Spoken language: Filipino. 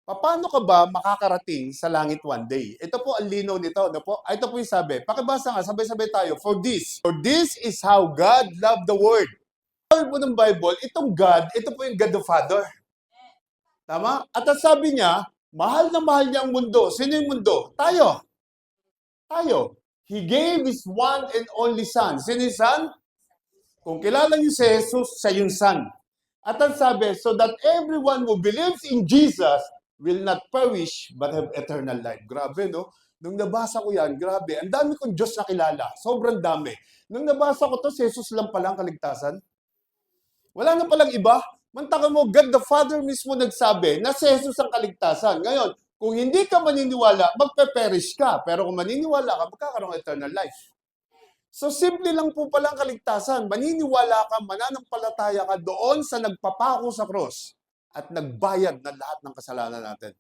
Paano ka ba makakarating sa langit one day? Ito po ang linaw nito. Ano po? Ito po yung sabi. Pakibasa nga, sabay-sabay tayo. For this is how God loved the world. Sabi po ng Bible, itong God, ito po yung God the Father. Tama? At ang sabi niya, mahal na mahal niya ang mundo. Sino yung mundo? Tayo. Tayo. He gave His one and only Son. Sino yung Son? Kung kilala niyo si Jesus, siya yung Son. At ang sabi, so that everyone who believes in Jesus will not perish but have eternal life. Grabe, no? Nung nabasa ko yan, grabe. Ang dami kong Diyos nakilala. Sobrang dami. Nung nabasa ko to, si Jesus lang palang kaligtasan. Wala na palang iba. Mantakan mo, God the Father mismo nagsabi na si Jesus ang kaligtasan. Ngayon, kung hindi ka maniniwala, magpe-perish ka. Pero kung maniniwala ka, magkakaroon ng eternal life. So, simple lang po palang kaligtasan. Maniniwala ka, mananampalataya ka doon sa nagpapako sa cross at nagbayad ng lahat ng kasalanan natin.